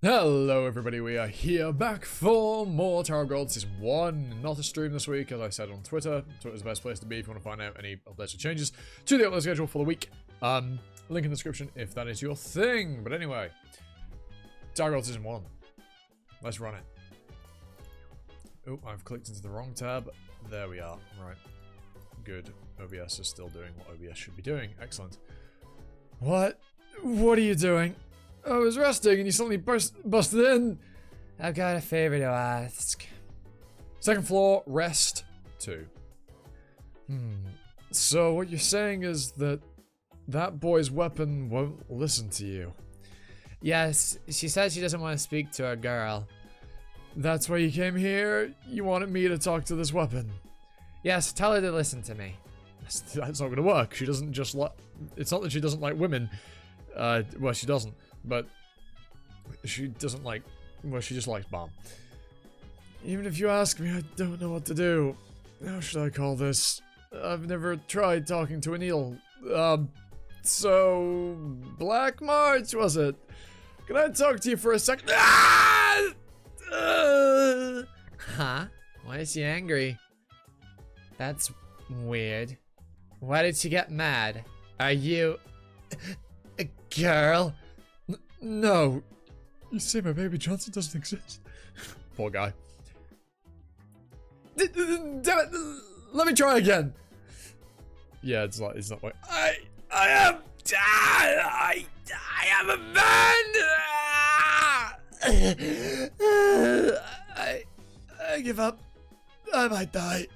Hello everybody, we are here back for more Tower of Gold Season 1. Not a stream this week, as I said on Twitter. Twitter's the best place to be if you want to find out any updates or changes to the upload schedule for the week. Link in the description if that is your thing. But anyway, Tower of Gold Season 1. Let's run it. Oh, I've clicked into the wrong tab. There we are. Right. Good. OBS is still doing what OBS should be doing. Excellent. What? What are you doing? I was resting and you suddenly busted in. I've got a favor to ask. Second floor, rest 2. So what you're saying is that that boy's weapon won't listen to you. Yes, she says she doesn't want to speak to a girl. That's why you came here? You wanted me to talk to this weapon? Yes, tell her to listen to me. That's not gonna work. She doesn't just like... It's not that she doesn't like women. Well, she doesn't. But she doesn't like... Well, she just likes bomb. Even if you ask me, I don't know what to do. How should I call this? I've never tried talking to an eel. So... Black March, was it? Can I talk to you for a second? Huh? Why is she angry? That's weird. Why did she get mad? Are you... a girl? No. You say my baby Johnson doesn't exist? Poor guy. Damn it! Let me try again. Yeah, it's not like I am a man. I give up. I might die.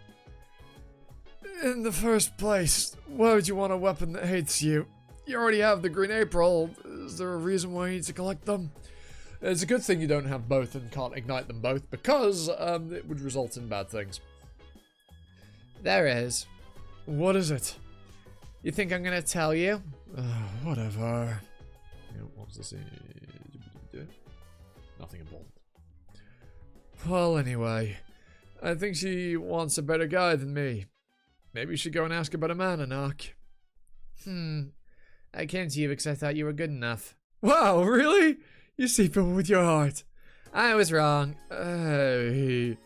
In the first place, why would you want a weapon that hates you? You already have the Green April. Is there a reason why you need to collect them? It's a good thing you don't have both and can't ignite them both, because it would result in bad things. There is. What is it? You think I'm gonna tell you? Whatever. What was this? Nothing important. Well, anyway. I think she wants a better guy than me. Maybe you should go and ask about a man, Anak. I came to you because I thought you were good enough. Wow, really? You see people with your heart. I was wrong. Hey,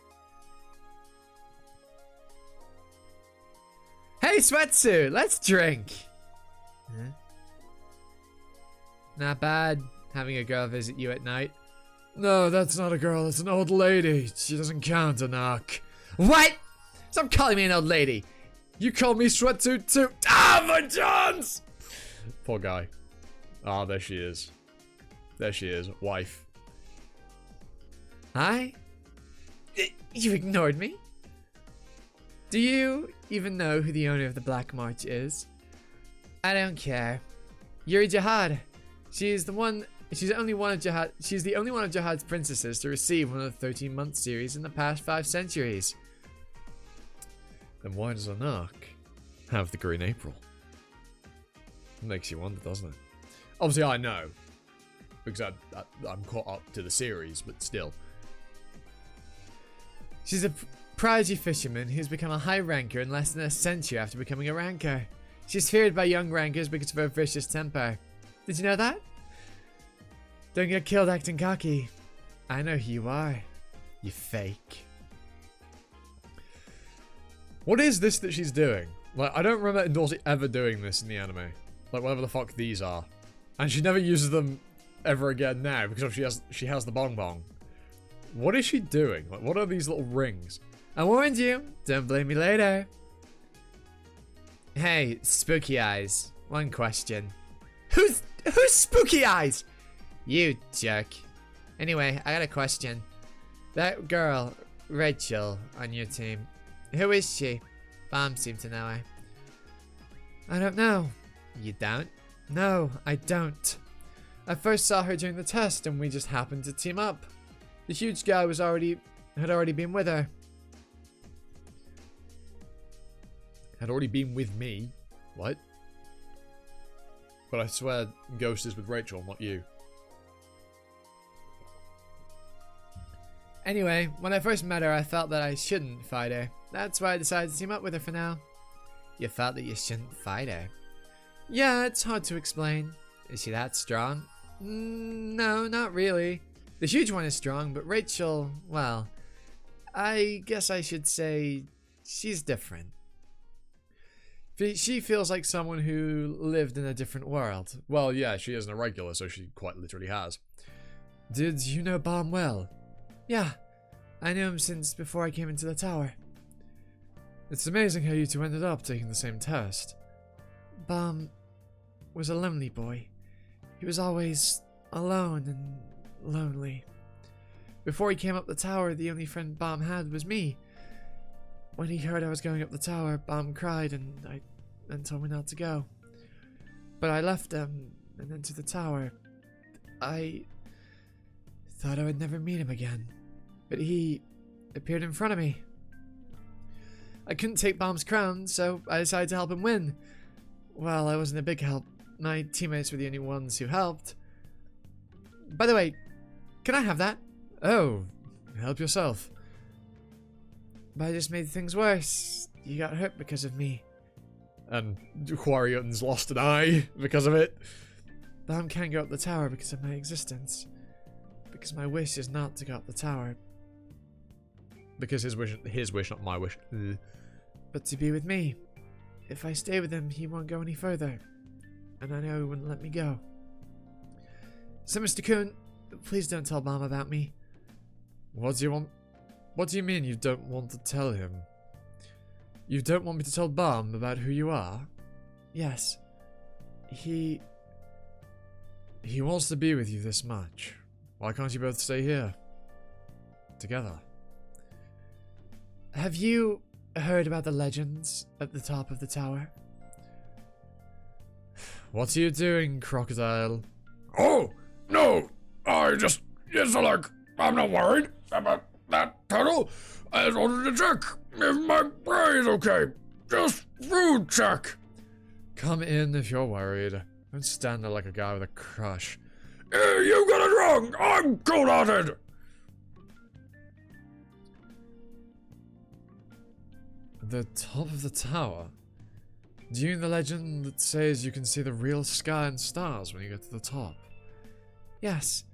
Sweatsuit, let's drink. Huh? Not bad, having a girl visit you at night. No, that's not a girl, it's an old lady. She doesn't count, Anak. What? Stop calling me an old lady. You called me Sweatsuit too. Ah, my Johns! Poor guy. Ah, there she is. There she is, wife. Hi? You ignored me? Do you even know who the owner of the Black March is? I don't care. Yuri Jihad. She's the only one of Jihad's princesses to receive one of the 13-month series in the past 5 centuries. Then why does Anak have the Green April? Makes you wonder, doesn't it? Obviously, I know. Because I'm caught up to the series, but still. She's a prodigy fisherman who's become a high ranker in less than a century after becoming a ranker. She's feared by young rankers because of her vicious temper. Did you know that? Don't get killed acting cocky. I know who you are. You fake. What is this that she's doing? Like, I don't remember Dorsey ever doing this in the anime. Like, whatever the fuck these are. And she never uses them ever again now because she has the bong bong. What is she doing? Like, what are these little rings? I warned you. Don't blame me later. Hey, Spooky Eyes. One question. Who's Spooky Eyes? You jerk. Anyway, I got a question. That girl, Rachel, on your team. Who is she? Bomb seemed to know her. I don't know. You don't? No, I don't. I first saw her during the test and we just happened to team up. The huge guy had already been with her. Had already been with me? What? But I swear Ghost is with Rachel, not you. Anyway, when I first met her, I felt that I shouldn't fight her. That's why I decided to team up with her for now. You felt that you shouldn't fight her? Yeah, it's hard to explain. Is she that strong? No, not really. The huge one is strong, but Rachel, well, I guess I should say she's different. She feels like someone who lived in a different world. Well, yeah, she isn't a regular, so she quite literally has. Did you know Balm well? Yeah, I knew him since before I came into the tower. It's amazing how you two ended up taking the same test. Balm was a lonely boy. He was always alone and lonely. Before he came up the tower, the only friend Balm had was me. When he heard I was going up the tower, Balm cried and told me not to go. But I left him and into the tower. I thought I would never meet him again, but he appeared in front of me. I couldn't take Balm's crown, so I decided to help him win. Well, I wasn't a big help. My teammates were the only ones who helped. By the way, can I have that? Oh, help yourself. But I just made things worse. You got hurt because of me. And Quarion's lost an eye because of it. Balm can't go up the tower because of my existence. Because my wish is not to go up the tower. Because his wish, not my wish. But to be with me. If I stay with him, he won't go any further. And I know he wouldn't let me go. So, Mr. Kuhn, please don't tell Balm about me. What do you want? What do you mean you don't want to tell him? You don't want me to tell Balm about who you are? Yes. He wants to be with you this much. Why can't you both stay here? Together. Have you heard about the legends at the top of the tower? What are you doing, Crocodile? Oh, no, I'm not worried about that tunnel. I just wanted to check if my brain's okay. Just food check. Come in if you're worried. Don't stand there like a guy with a crush. You got it wrong. I'm cold-hearted. The top of the tower? Do you mean the legend that says you can see the real sky and stars when you get to the top? Yes.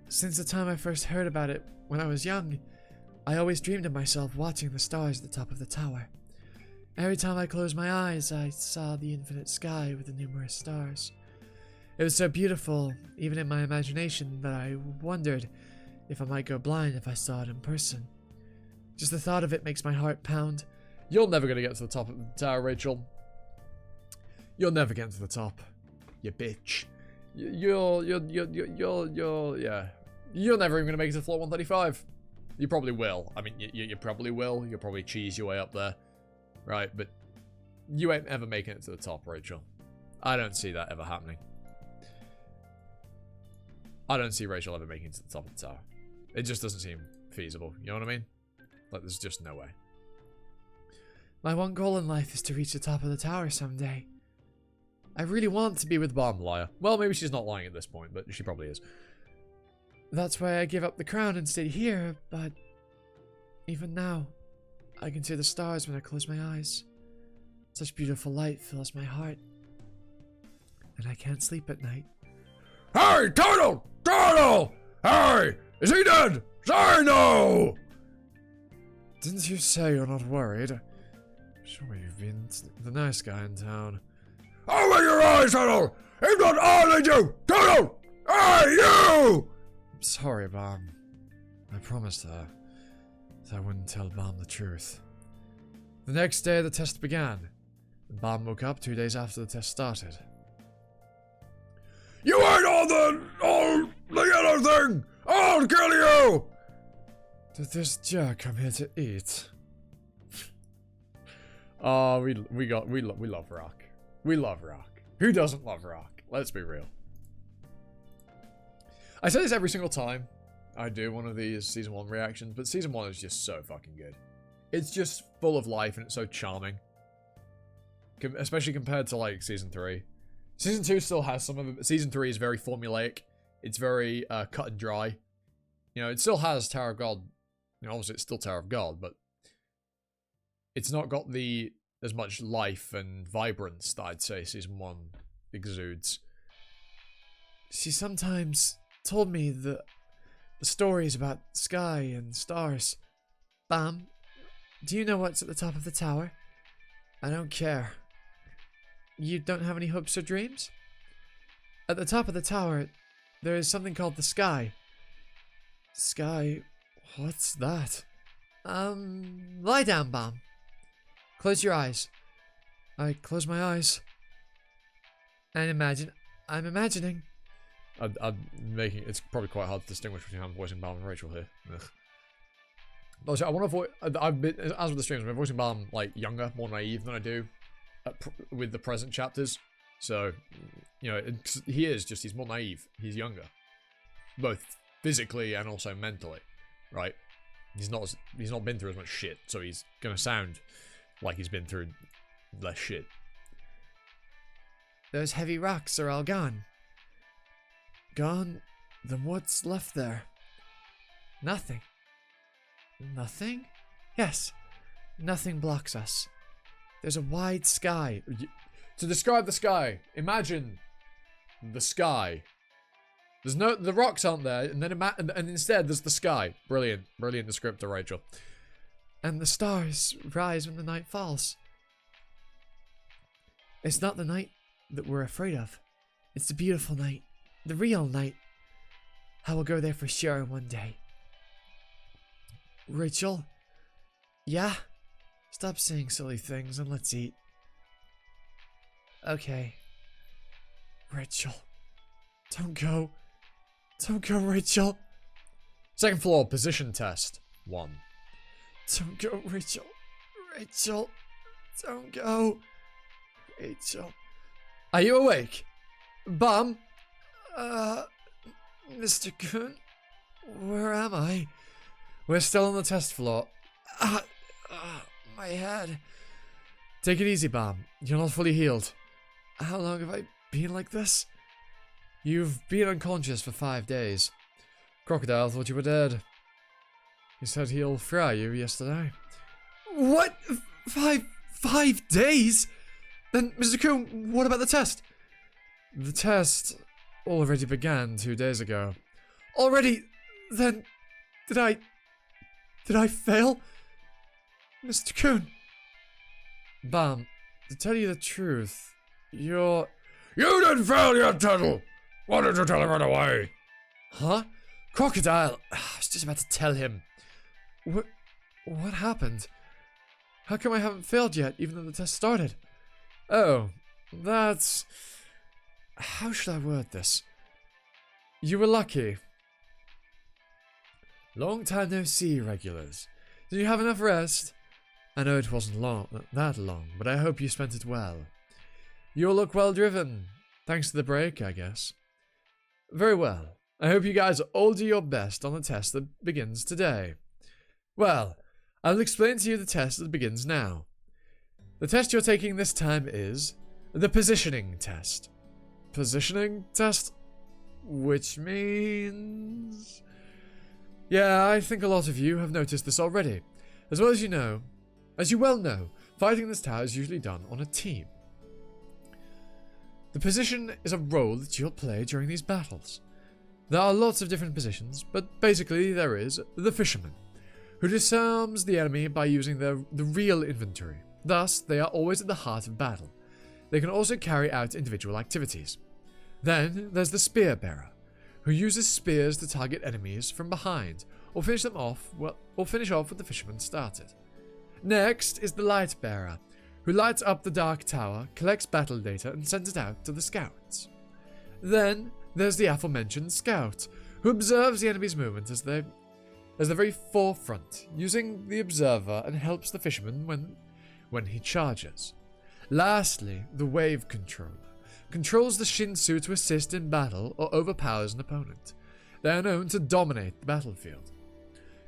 Since the time I first heard about it when I was young, I always dreamed of myself watching the stars at the top of the tower. Every time I closed my eyes, I saw the infinite sky with the numerous stars. It was so beautiful, even in my imagination, that I wondered if I might go blind if I saw it in person. Just the thought of it makes my heart pound. You're never going to get to the top of the tower, Rachel. You'll never get to the top. You bitch. You're never even going to make it to floor 135. You probably will. I mean, you probably will. You'll probably cheese your way up there. Right, but you ain't ever making it to the top, Rachel. I don't see that ever happening. I don't see Rachel ever making it to the top of the tower. It just doesn't seem feasible. You know what I mean? Like, there's just no way. My one goal in life is to reach the top of the tower someday. I really want to be with Balm, liar. Well, maybe she's not lying at this point, but she probably is. That's why I gave up the crown and stayed here, but even now, I can see the stars when I close my eyes. Such beautiful light fills my heart, and I can't sleep at night. Hey, Turtle! Turtle! Hey, is he dead? Say no! Didn't you say you're not worried? Sure, you've been the nice guy in town. Open your eyes, Turtle! He's not only you! Turtle! Hey, you! I'm sorry, Balm. I promised her that I wouldn't tell Balm the truth. The next day, the test began. And Balm woke up 2 days after the test started. You ain't on the yellow thing! I'll kill you! Did this jerk come here to eat? Oh, we love Rock. We love Rock. Who doesn't love Rock? Let's be real. I say this every single time I do one of these Season 1 reactions, but Season 1 is just so fucking good. It's just full of life and it's so charming. Especially compared to, like, Season 3. Season 2 still has some of it, but Season 3 is very formulaic. It's very cut and dry. You know, it still has Tower of God. You know, obviously it's still Tower of God, but it's not got as much life and vibrance that I'd say Season 1 exudes. She sometimes told me that stories about sky and stars. Bam, do you know what's at the top of the tower? I don't care. You don't have any hopes or dreams? At the top of the tower, there is something called the sky. Sky? What's that? Lie down, Bam. Close your eyes. I close my eyes. And imagine. I'm imagining. I'm making. It's probably quite hard to distinguish between how I'm voicing Balm and Rachel here. Ugh. Also, I want to voice. I've been, as with the streams, I've been voicing Balm like younger, more naive than I do with the present chapters. So, you know, he's more naive. He's younger, both physically and also mentally, right? He's not been through as much shit, so he's gonna sound like he's been through less shit. Those heavy rocks are all gone. Gone? Then what's left there? Nothing. Nothing? Yes. Nothing blocks us. There's a wide sky. To describe the sky, imagine the sky. The rocks aren't there, and then and instead there's the sky. Brilliant descriptor, Rachel. And the stars rise when the night falls. It's not the night that we're afraid of. It's the beautiful night. The real night. I will go there for sure one day. Rachel? Yeah? Stop saying silly things and let's eat. Okay. Rachel. Don't go. Don't go, Rachel. Second floor, position test. 1. Don't go, Rachel. Rachel. Don't go. Rachel. Are you awake? Bum. Mr. Coon? Where am I? We're still on the test floor. My head. Take it easy, Bam. You're not fully healed. How long have I been like this? You've been unconscious for 5 days. Crocodile thought you were dead. He said he'll fry you yesterday. What? 5 days? Then, Mr. Coon, what about the test? The test already began 2 days ago. Already? Then, did I fail? Mr. Coon. Bam, to tell you the truth, You didn't fail yet, Turtle! Why did you tell him right away? Huh? Crocodile! I was just about to tell him. What happened? How come I haven't failed yet, even though the test started? Oh, that's... How should I word this? You were lucky. Long time no see, regulars. Did you have enough rest? I know it wasn't that long, but I hope you spent it well. You'll look well driven. Thanks to the break, I guess. Very well. I hope you guys all do your best on the test that begins today. Well, I'll explain to you the test that begins now. The test you're taking this time is the positioning test. Positioning test? Which means... Yeah, I think a lot of you have noticed this already. As you well know, fighting this tower is usually done on a team. The position is a role that you'll play during these battles. There are lots of different positions, but basically there is the fisherman, who disarms the enemy by using the real inventory. Thus, they are always at the heart of battle. They can also carry out individual activities. Then, there's the spear bearer, who uses spears to target enemies from behind, or finish off what the fisherman started. Next is the light bearer, who lights up the dark tower, collects battle data, and sends it out to the scouts. Then, there's the aforementioned scout, who observes the enemy's movement as the very forefront, using the observer, and helps the fisherman when he charges. Lastly, the wave controller controls the Shinsu to assist in battle or overpowers an opponent. They are known to dominate the battlefield.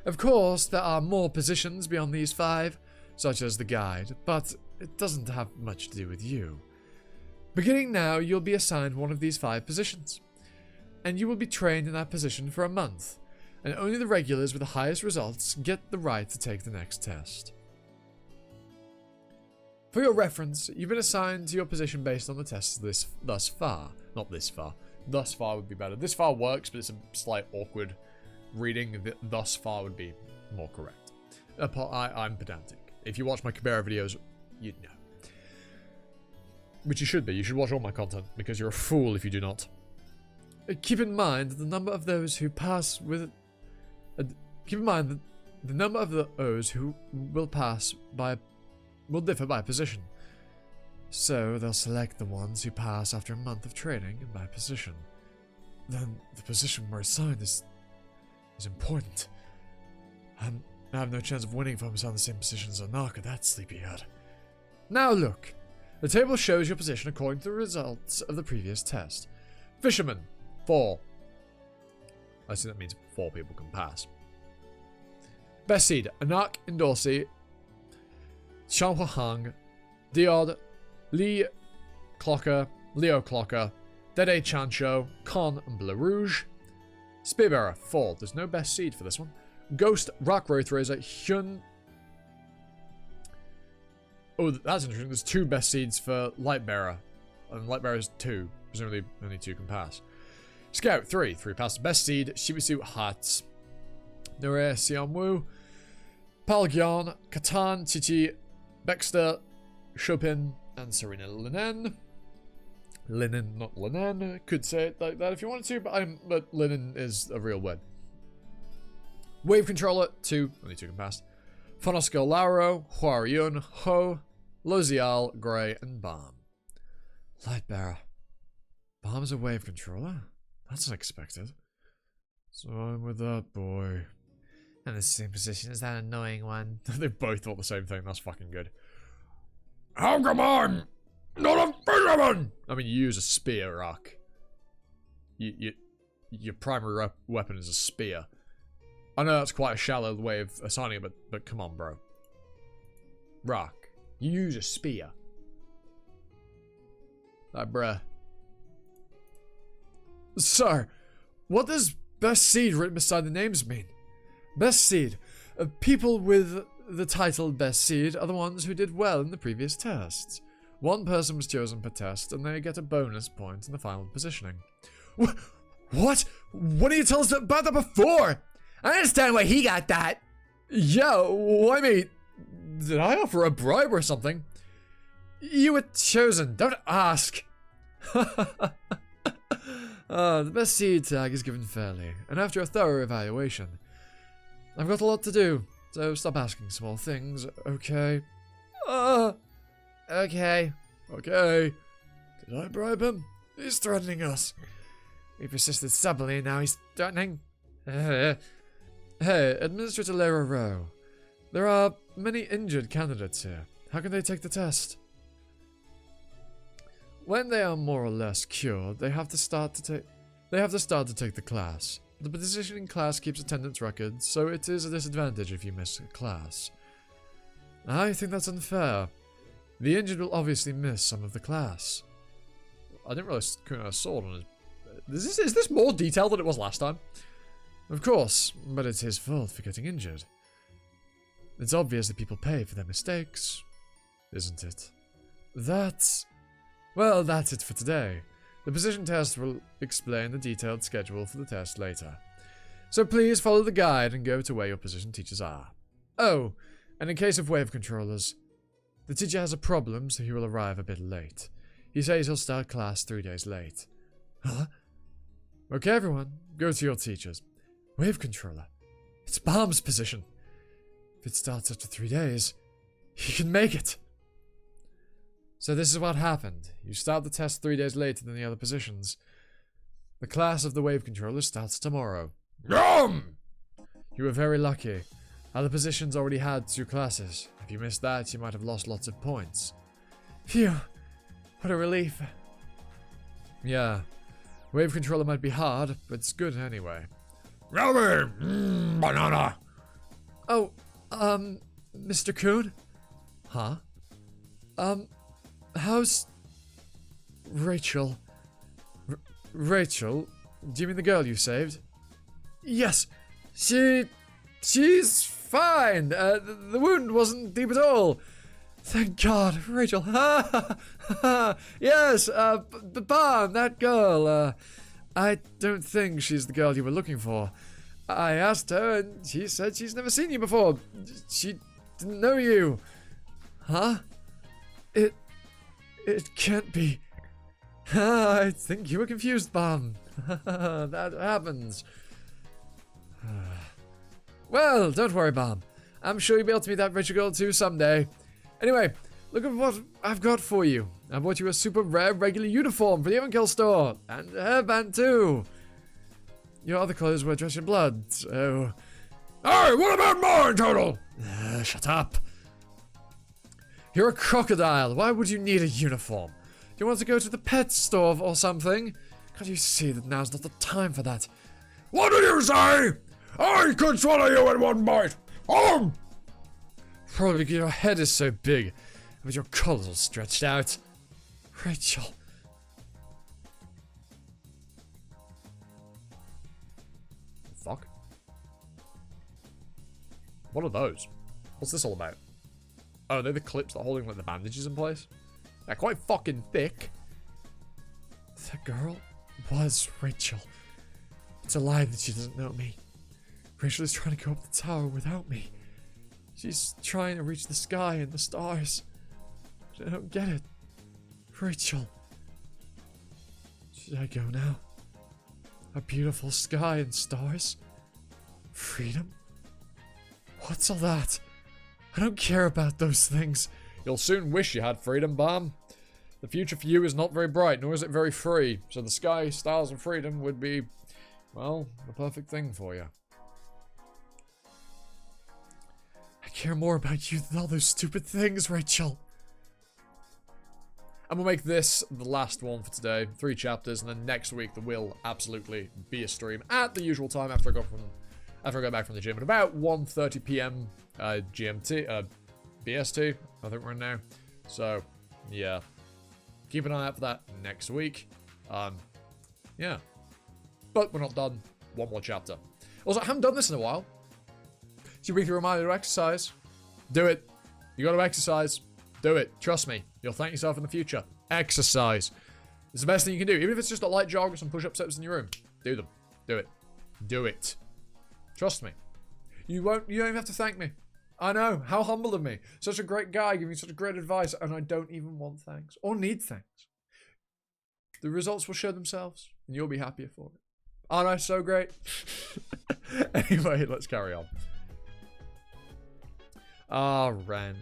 Of course, there are more positions beyond these 5, such as the guide, but it doesn't have much to do with you. Beginning now, you'll be assigned one of these 5 positions, and you will be trained in that position for a month, and only the regulars with the highest results get the right to take the next test. For your reference, you've been assigned to your position based on the tests thus far. Not this far. Thus far would be better. This far works, but it's a slight awkward reading thus far would be more correct. I'm pedantic. If you watch my Cabera videos, you'd know. Which you should be. You should watch all my content, because you're a fool if you do not. Keep in mind the number of those who pass with... keep in mind that the number of those who will pass will differ by position. So they'll select the ones who pass after a month of training and by position. Then the position we're assigned is important. I have no chance of winning if I'm assigned the same position as a knocker, that sleepyhead. Now look. The table shows your position according to the results of the previous test. Fisherman, 4. I assume that means 4 people can pass. Best seed, Anak Indorsi, Xianghua Hang, Diod, Li Clocker, Leo Clocker, Dede Chancho, Con, and Blue Rouge. Spearbearer, 4. There's no best seed for this one. Ghost, Rock Wraith Razor, Hyun. Oh, that's interesting. There's 2 best seeds for Lightbearer. And Lightbearer's 2. Presumably only 2 can pass. Scout, 3. 3 passes best seed. Shibisu Hats. Nure Siamwu. Palgyon, Katan, Chichi, Baxter, Chopin, and Serena Linen. Linen, not Linen. Could say it like that if you wanted to, but Linen is a real word. Wave Controller, 2. Only 2 can pass. Fonosco Lauro, Huariun, Ho, Lozial, Grey, and Balm. Lightbearer. Balm's a wave controller? That's unexpected. So I'm with that boy. And the same position as that annoying one. They both thought the same thing. That's fucking good. How come I'm not a fisherman? I mean, you use a spear, Rock. Your primary weapon is a spear. I know that's quite a shallow way of assigning it, but come on, bro. Rock, you use a spear. Like, bruh. Sir, what does best seed written beside the names mean? Best seed. People with the title best seed are the ones who did well in the previous tests. 1 person was chosen per test, and they get a bonus point in the final positioning. What? Why didn't you tell us about that before? I understand why he got that. Yeah, why me? Did I offer a bribe or something? You were chosen, don't ask. The best seed tag is given fairly, and after a thorough evaluation. I've got a lot to do, so stop asking small things, okay? Okay. Okay. Did I bribe him? He's threatening us. We persisted stubbornly, and now he's threatening. Hey, Administrator Lera Rowe. There are many injured candidates here. How can they take the test? When they are more or less cured, they have to start to take the class. The positioning class keeps attendance records, so it is a disadvantage if you miss a class. I think that's unfair. The injured will obviously miss some of the class. I didn't realize Kun had a sword on his... Is this more detailed than it was last time? Of course, but it's his fault for getting injured. It's obvious that people pay for their mistakes, isn't it? Well, that's it for today. The position test will explain the detailed schedule for the test later. So please follow the guide and go to where your position teachers are. Oh, and in case of wave controllers, the teacher has a problem, so he will arrive a bit late. He says he'll start class 3 days late. Huh? Okay, everyone, go to your teachers. Wave controller. It's Bomb's position. If it starts after 3 days, he can make it. So this is what happened. You start the test 3 days later than the other positions. The class of the wave controller starts tomorrow. Yum! You were very lucky. Other positions already had 2 classes. If you missed that, you might have lost lots of points. Phew. What a relief. Yeah. Wave controller might be hard, but it's good anyway. Yummy! Banana! Oh, Mr. Coon? Huh? How's... Rachel? Rachel? Do you mean the girl you saved? Yes! She's fine! The wound wasn't deep at all! Thank God, Rachel! Ha ha! Yes, Barn, that girl, I don't think she's the girl you were looking for. I asked her, and she said she's never seen you before. She didn't know you. Huh? It can't be. I think you were confused, Bomb. That happens. Well, don't worry, Bomb. I'm sure you'll be able to meet that Rachel girl too someday. Anyway, look at what I've got for you. I bought you a super rare regular uniform for the Evankill store. And a hairband too. Your other clothes were dressed in blood, so... Hey, what about mine, Turtle? Shut up. You're a crocodile. Why would you need a uniform? Do you want to go to the pet store or something? Can't you see that now's not the time for that? What did you say? I could swallow you in one bite. Probably because your head is so big, with your collars all stretched out. Rachel. Fuck. What are those? What's this all about? Oh, they're the clips that are holding like the bandages in place. They're quite fucking thick. The girl was Rachel. It's a lie that she doesn't know me. Rachel is trying to go up the tower without me. She's trying to reach the sky and the stars. I don't get it. Rachel. Should I go now? A beautiful sky and stars? Freedom? What's all that? I don't care about those things. You'll soon wish you had freedom, Bomb. The future for you is not very bright, nor is it very free. So the sky, stars, and freedom would be, well, the perfect thing for you. I care more about you than all those stupid things, Rachel. And we'll make this the last one for today. 3 chapters, and then next week there will absolutely be a stream at the usual time after I go back from the gym at about 1:30 p.m. GMT, BST, I think we're in now. So, yeah. Keep an eye out for that next week. Yeah. But we're not done. One more chapter. Also, I haven't done this in a while. It's your weekly reminder to exercise. Do it. You gotta exercise. Do it. Trust me. You'll thank yourself in the future. Exercise. It's the best thing you can do. Even if it's just a light jog or some push-up steps in your room. Do them. Do it. Do it. Trust me. You don't even have to thank me. I know. How humble of me. Such a great guy giving such great advice, and I don't even want thanks. Or need thanks. The results will show themselves, and you'll be happier for it. Aren't I so great? Anyway, let's carry on. Ren.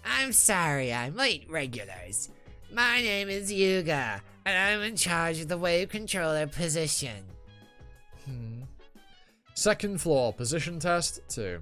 I'm sorry I'm late, regulars. My name is Yuga, and I'm in charge of the wave controller position. Second floor, position test 2.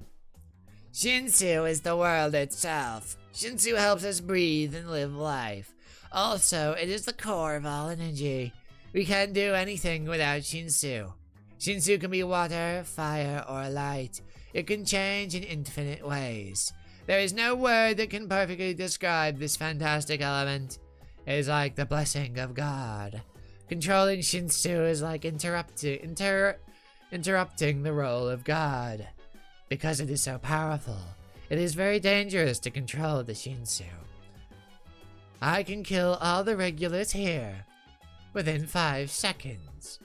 Shinsu is the world itself. Shinsu helps us breathe and live life. Also, it is the core of all energy. We can't do anything without Shinsu. Shinsu can be water, fire, or light. It can change in infinite ways. There is no word that can perfectly describe this fantastic element. It is like the blessing of God. Controlling Shinsu is like interrupting the role of God. Because it is so powerful, it is very dangerous to control the Shinsu. I can kill all the regulars here within 5 seconds.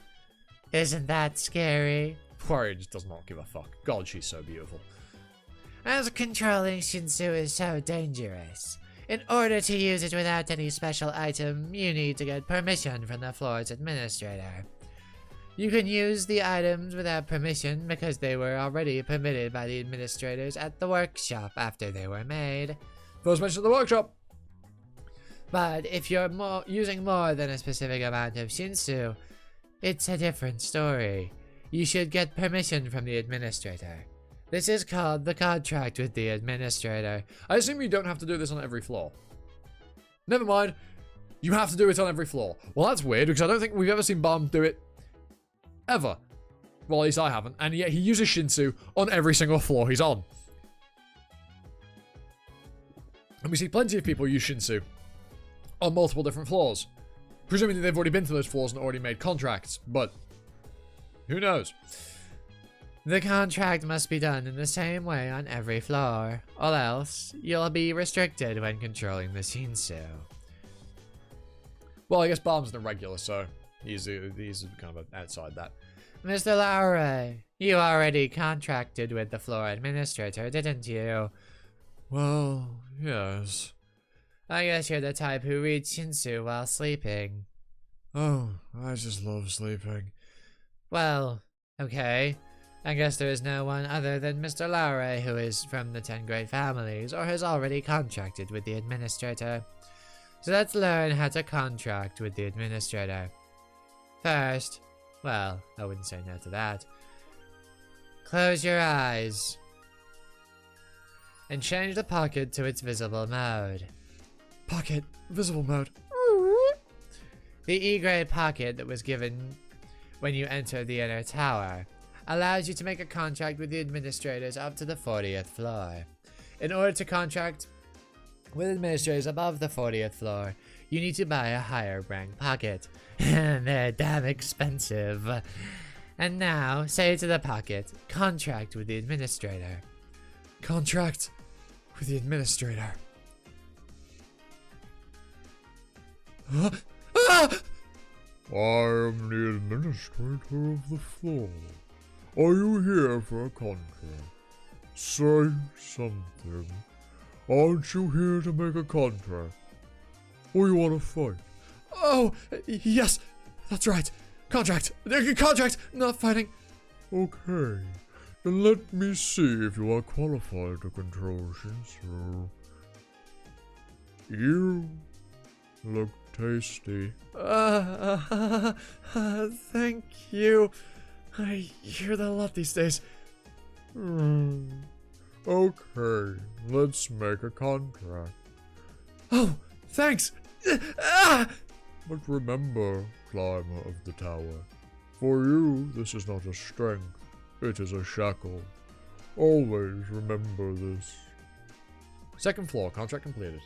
Isn't that scary? Warrior just does not give a fuck. God, she's so beautiful. As controlling Shinsu is so dangerous, in order to use it without any special item, you need to get permission from the floor's administrator. You can use the items without permission because they were already permitted by the administrators at the workshop after they were made. First mention of the workshop. But if you're using more than a specific amount of Shinsu, it's a different story. You should get permission from the administrator. This is called the contract with the administrator. I assume you don't have to do this on every floor. Never mind. You have to do it on every floor. Well, that's weird because I don't think we've ever seen Bomb do it ever. Well, at least I haven't. And yet he uses Shinsu on every single floor he's on. And we see plenty of people use Shinsu on multiple different floors. Presumably they've already been to those floors and already made contracts. But who knows? The contract must be done in the same way on every floor, or else you'll be restricted when controlling the Shinsu. Well, I guess Bomb's an irregular, so he's kind of outside that. Mr. Lowry, You already contracted with the floor administrator, didn't you? Well, yes. I guess you're the type who reads Shinsu while sleeping. Oh, I just love sleeping. Well, okay. I guess there is no one other than Mr. Lowry who is from the 10 great families or has already contracted with the administrator. So let's learn how to contract with the administrator. First, well, I wouldn't say no to that. Close your eyes and change the pocket to its visible mode. Pocket, visible mode. The E-grade pocket that was given when you entered the inner tower allows you to make a contract with the administrators up to the 40th floor. In order to contract with administrators above the 40th floor, you need to buy a higher rank pocket. And they're damn expensive. And now, say to the pocket, contract with the administrator. Contract with the administrator. Huh? Ah! I am the administrator of the floor. Are you here for a contract? Say something. Aren't you here to make a contract? Or you want to fight? Oh, yes, that's right. Contract, not fighting. Okay, then let me see if you are qualified to control Shinsu. You look tasty. Thank you. I hear that a lot these days. Okay, let's make a contract. Oh, thanks. Ah! But remember, climber of the tower, for you this is not a strength, it is a shackle. Always remember this. Second floor, contract completed.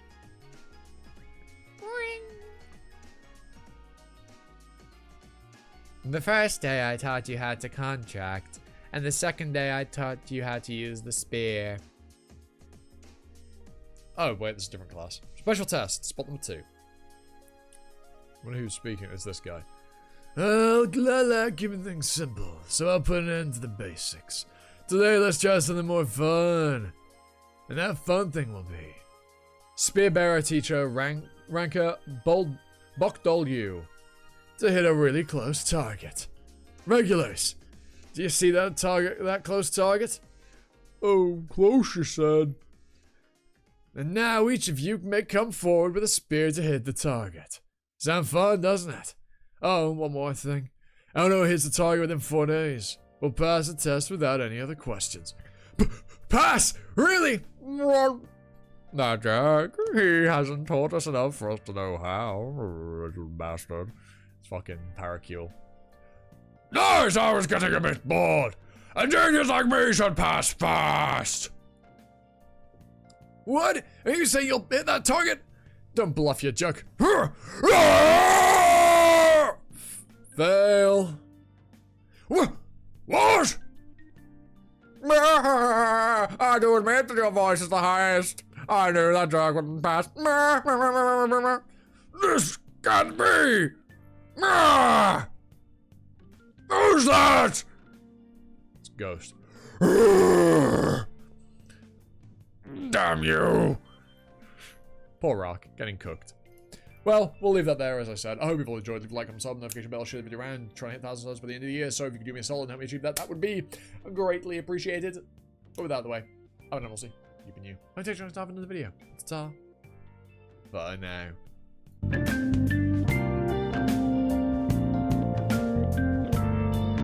The first day I taught you how to contract, and the second day I taught you how to use the spear. Oh, wait, this is a different class. Special test, spot number 2. I wonder who's speaking. It's this guy. Oh, I like keeping things simple, so I'll put an end to the basics. Today, let's try something more fun. And that fun thing will be Spearbearer teacher ranker Bokdolyu to hit a really close target. Regulars, do you see that target? That close target? Oh, close you said. And now each of you may come forward with a spear to hit the target. Sound fun, doesn't it? Oh, one more thing. I don't know who hits the target within 4 days. We'll pass the test without any other questions. Pass? Really? Nah, Jack, he hasn't taught us enough for us to know how, little bastard. It's fucking Paracule. Nice, I was getting a bit bored. A genius like me should pass fast. What? Are you saying you'll hit that target? Don't bluff, you jerk. Fail. What? I do admit that your voice is the highest. I knew that joke wouldn't pass. This can't be. Who's that? It's a ghost. Damn you. Poor Rock, getting cooked. Well, we'll leave that there, as I said. I hope you've all enjoyed. Leave a like, comment, sub, notification bell, share the video around. Try and hit 1,000 subs by the end of the year. So if you could do me a solid and help me achieve that, that would be greatly appreciated. But with that out of the way, have a we'll see. You've been you. I'll take you next time in the video. Ta-ta. Bye now.